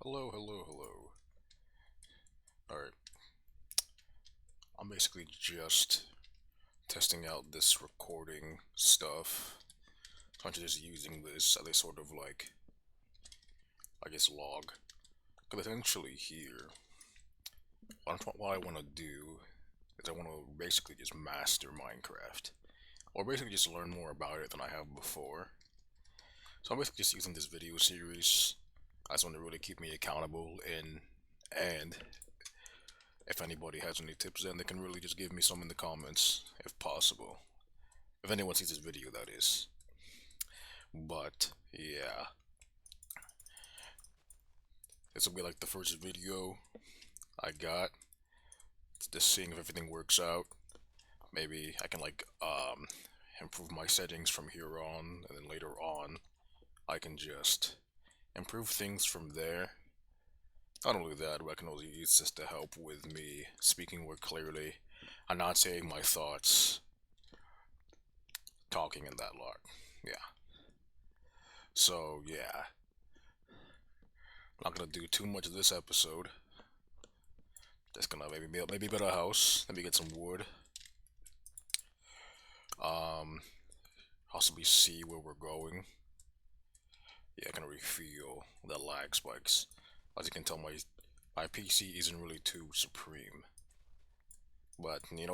Hello, hello, hello. Alright, I'm basically just testing out this recording stuff. Trying to just using this as a sort of like, I guess, log. Because essentially here, what I want to do is I want to basically just master Minecraft. Or basically just learn more about it than I have before. So I'm basically just using this video series as one to really keep me accountable and if anybody has any tips, then they can really just give me some in the comments, if possible. If anyone sees this video, that is. But, yeah. This will be like the first video I got. Just seeing if everything works out. Maybe I can, like, improve my settings from here on, and then later on, I can just improve things from there. Not only that, but I can also use this to help with me speaking more clearly and not saying my thoughts, talking in that lot. Yeah. So, yeah. I'm not gonna do too much of this episode. Just gonna maybe build a house, maybe get some wood. Um, Possibly see where we're going. Yeah, I can already feel the lag spikes. As you can tell, my PC isn't really too supreme. But you know,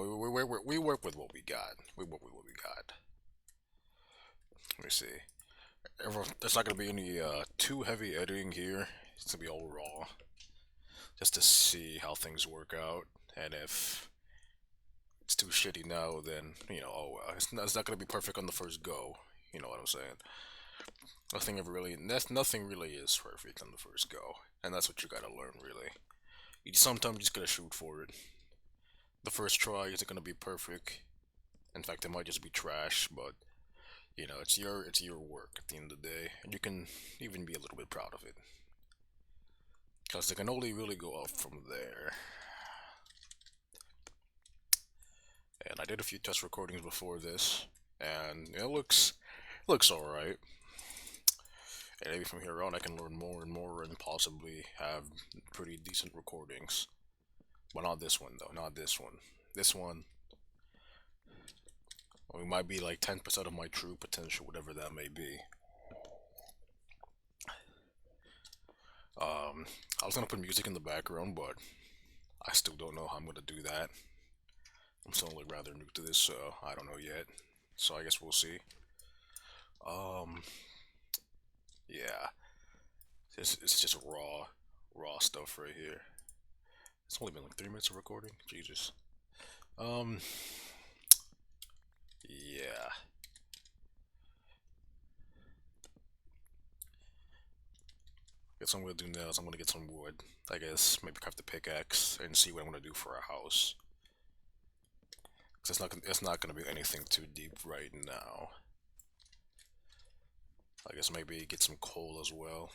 we work with what we got. We work with what we got. Let me see. There's not gonna be any too heavy editing here. It's gonna be all raw, just to see how things work out, and if it's too shitty now, then oh well. It's not gonna be perfect on the first go. You know what I'm saying? Nothing really is perfect on the first go, and that's what you gotta learn. Really, you sometimes just gotta shoot for it. The first try isn't gonna be perfect. In fact, it might just be trash, but it's your work at the end of the day, and you can even be a little bit proud of it, because it can only really go up from there. And I did a few test recordings before this, and it looks all right. And maybe from here on, I can learn more and more, and possibly have pretty decent recordings. But not this one though. Not this one. This one, well, it might be like 10% of my true potential, whatever that may be. I was gonna put music in the background, but I still don't know how I'm gonna do that. I'm still like rather new to this, so I don't know yet. So I guess we'll see. Um, yeah, it's just raw stuff right here. It's only been like 3 minutes of recording. Jesus. Um, yeah. Guess what I'm gonna do now is I'm gonna get some wood. I guess maybe craft a pickaxe and see what I'm gonna do for a house. Cause it's not gonna be anything too deep right now. I guess maybe get some coal as well.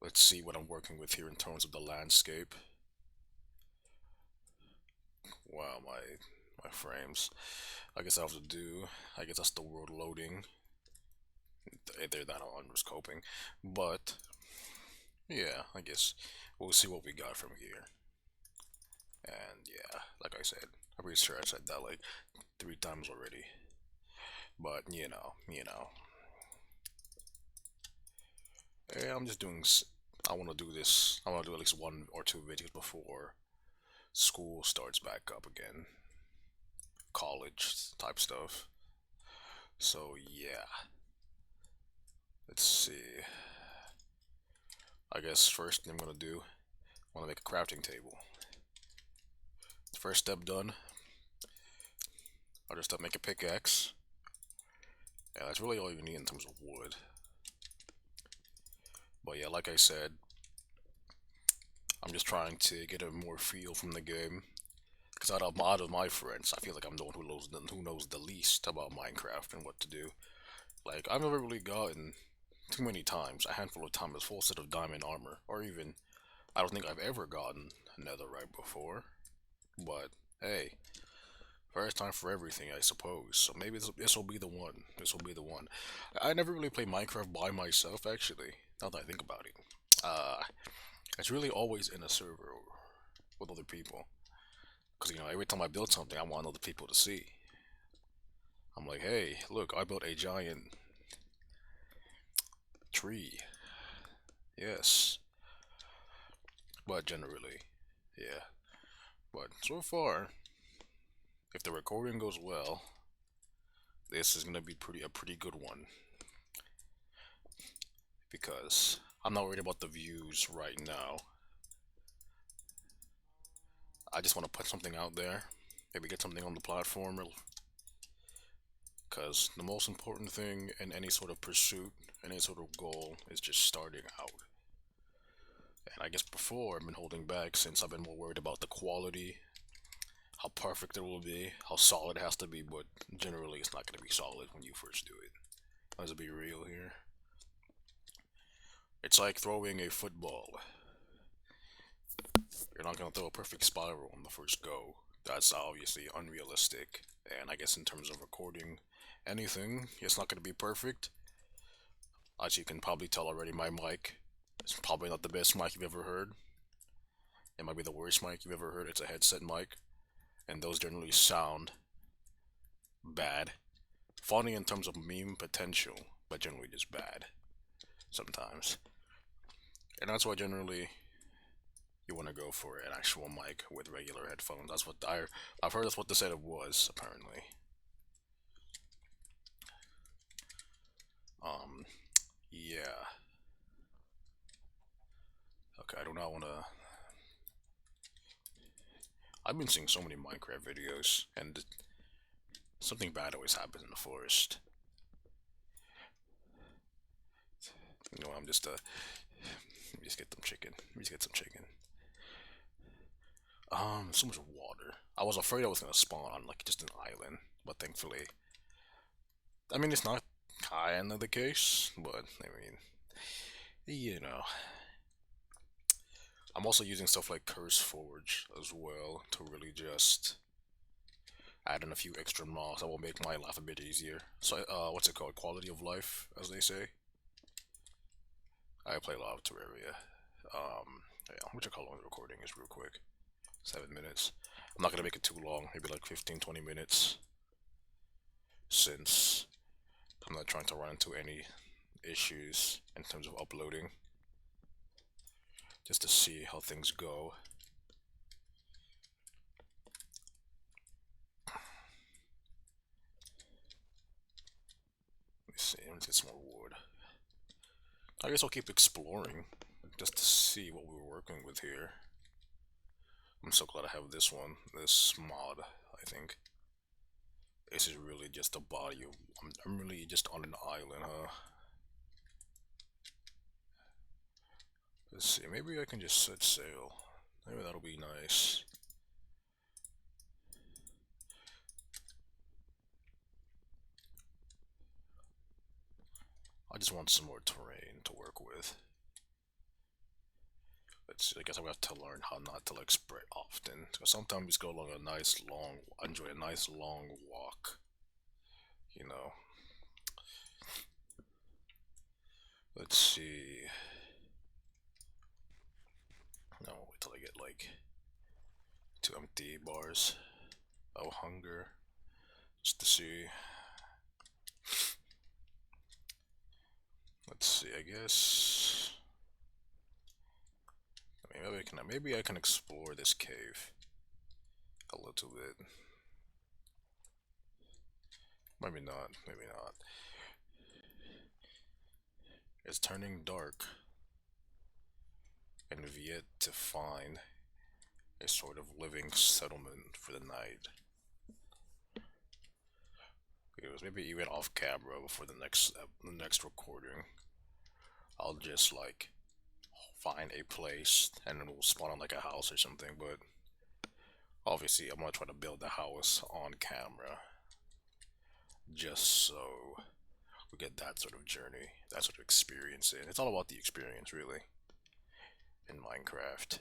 Let's see what I'm working with here in terms of the landscape. Wow, my frames. I guess I have to do. I guess that's the world loading. Either that or I'm just coping. But yeah, I guess we'll see what we got from here. And yeah, like I said, I'm pretty sure I said that like 3 times already. But yeah, I'm just doing. I want to do this. I want to do at least 1 or 2 videos before school starts back up again, college type stuff. So yeah, let's see. I guess first thing I'm gonna do, I want to make a crafting table. First step done. I'll just make a pickaxe. Yeah, that's really all you need in terms of wood. But yeah, like I said, I'm just trying to get a more feel from the game. Because out of my friends, I feel like I'm the one who knows the least about Minecraft and what to do. Like I've never really gotten too many times, a handful of times, a full set of diamond armor, or even I don't think I've ever gotten netherite before. But hey, first time for everything, I suppose. So maybe this will be the one. This will be the one. I never really played Minecraft by myself, actually. Now that I think about it. It's really always in a server with other people. Because, every time I build something, I want other people to see. I'm like, hey, look, I built a giant tree. Yes. But generally, yeah. But so far, if the recording goes well, this is gonna be a pretty good one because I'm not worried about the views right now. I just want to put something out there, maybe get something on the platform, because the most important thing in any sort of pursuit, any sort of goal, is just starting out. And I guess before I've been holding back since I've been more worried about the quality, how perfect it will be, how solid it has to be, but generally it's not going to be solid when you first do it. Let's be real here. It's like throwing a football. You're not going to throw a perfect spiral on the first go. That's obviously unrealistic. And I guess in terms of recording anything, it's not going to be perfect. As you can probably tell already, my mic is probably not the best mic you've ever heard. It might be the worst mic you've ever heard. It's a headset mic, and those generally sound bad. Funny in terms of meme potential, but generally just bad sometimes. And that's why generally you want to go for an actual mic with regular headphones. I've heard that's what the setup was apparently. Um, yeah. Okay, I do not want to. I've been seeing so many Minecraft videos, and something bad always happens in the forest. I'm just let me just get some chicken. Let me just get some chicken. So much water. I was afraid I was gonna spawn on like just an island, but thankfully, I mean it's not kind of the case, but I mean, you know, I'm also using stuff like Curse Forge as well to really just add in a few extra mods that will make my life a bit easier. So, what's it called? Quality of life, as they say. I play a lot of Terraria. Yeah, which I call on the recording is real quick. 7 minutes. I'm not gonna make it too long, maybe like 15, 20 minutes. Since I'm not trying to run into any issues in terms of uploading. Just to see how things go. Let me see, let's get some more wood. I guess I'll keep exploring just to see what we're working with here. I'm so glad I have this one, this mod, I think. This is really just a body of. I'm really just on an island, huh? Let's see, maybe I can just set sail. Maybe that'll be nice. I just want some more terrain to work with. Let's see, I guess I have to learn how not to like spread often. Because sometimes just go along a nice long, enjoy a nice long walk. You know. Let's see. No, wait till I get like 2 empty bars. Oh, hunger. Just to see. Let's see, I guess. I mean, maybe I can explore this cave a little bit. Maybe not, maybe not. It's turning dark, and we've yet to find a sort of living settlement for the night. Because maybe even off camera before the next recording, I'll just like find a place and then we'll spawn on like a house or something. But obviously, I'm gonna try to build the house on camera, just so we get that sort of journey, that sort of experience in. It's all about the experience, really, in Minecraft.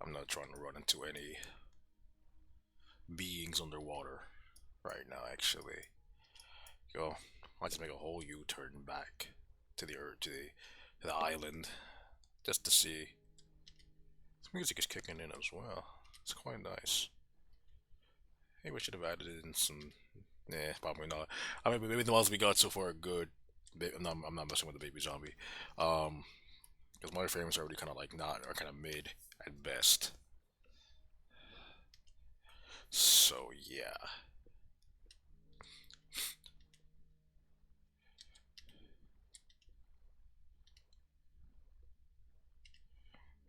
I'm not trying to run into any beings underwater right now, actually. Yo, I just make a whole U-turn back to the earth, the island, just to see. The music is kicking in as well. It's quite nice. Maybe we should have added in some. Nah, probably not. I mean, maybe the ones we got so far are good. I'm not messing with the baby zombie. Um, because my frames are already kind of like not, or kind of mid at best. So yeah.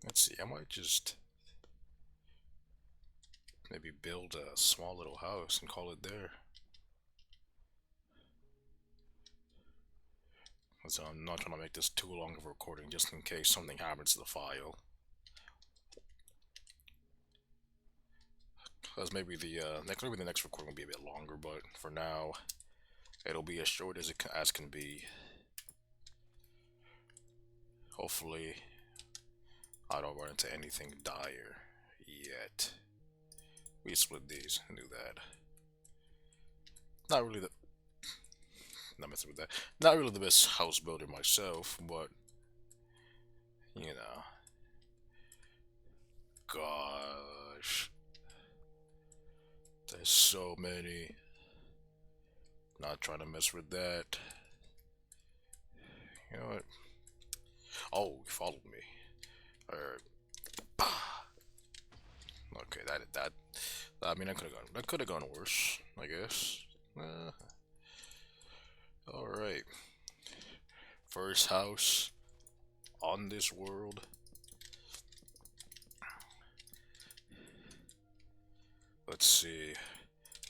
Let's see. I might just maybe build a small little house and call it there. So I'm not trying to make this too long of a recording, just in case something happens to the file. Because maybe the next recording will be a bit longer, but for now, it'll be as short as as can be. Hopefully, I don't run into anything dire yet. We split these and do that. Not really the not messing with that. Not really the best house builder myself, but you know, gosh, there's so many. Not trying to mess with that. You know what? Oh, you followed me. Or okay, that. I mean, that could have gone worse. I guess. All right. First house on this world. Let's see.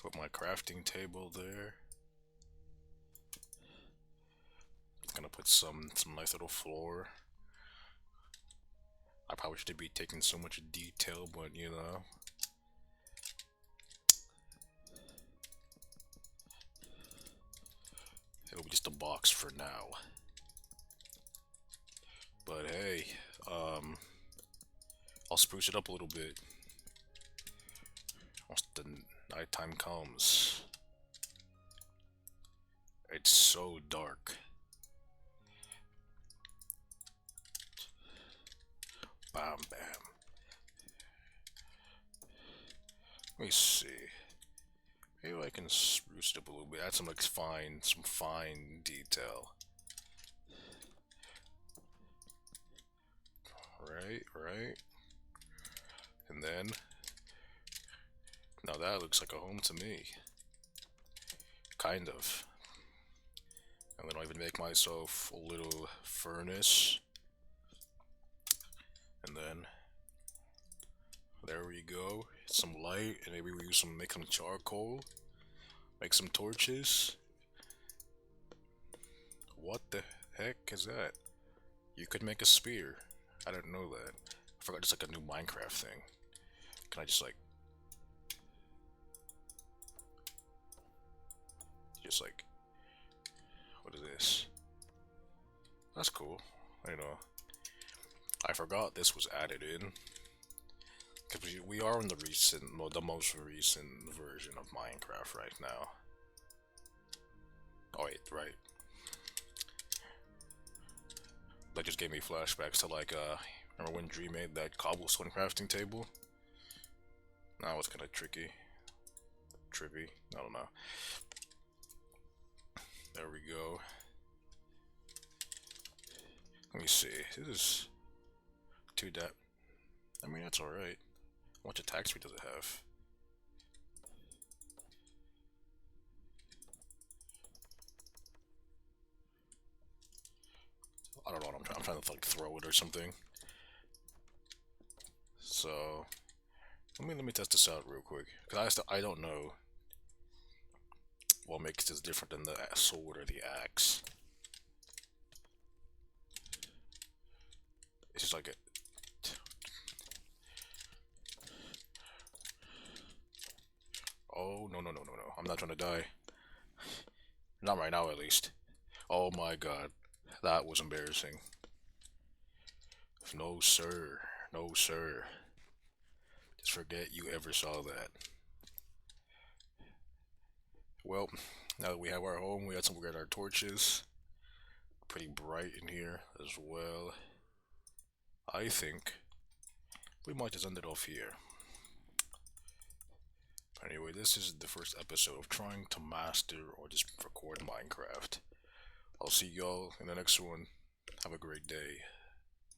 Put my crafting table there. Gonna put some nice little floor. I probably should be taking so much detail, but you know. It'll be just a box for now. But hey, um, I'll spruce it up a little bit once the nighttime comes. It's so dark. Bam, bam. Let me see. Maybe I can spruce it up a little bit. Add some fine detail. Right. And then, now that looks like a home to me. Kind of. And then I'll even make myself a little furnace. And then, there we go. Some light, and maybe we make some charcoal. Make some torches. What the heck is that? You could make a spear. I didn't know that. I forgot it's like a new Minecraft thing. Can I just like... What is this? That's cool. I know. I forgot this was added in. Because we are in the most recent version of Minecraft right now. Oh wait, right. That just gave me flashbacks to like, remember when Dream made that cobblestone crafting table? Now it's kind of tricky. Trippy. I don't know. There we go. Let me see. This is too depth. I mean, that's alright. How much attack speed does it have? I don't know what I'm trying to like throw it or something. So let me test this out real quick, because I don't know what makes this different than the sword or the axe. It's just like it. Oh, no. I'm not trying to die. Not right now, at least. Oh my god. That was embarrassing. No, sir. No, sir. Just forget you ever saw that. Well, now that we have our home, we got our torches. pretty bright in here as well. I think we might just end it off here. Anyway, this is the first episode of trying to master or just record Minecraft. I'll see y'all in the next one. Have a great day.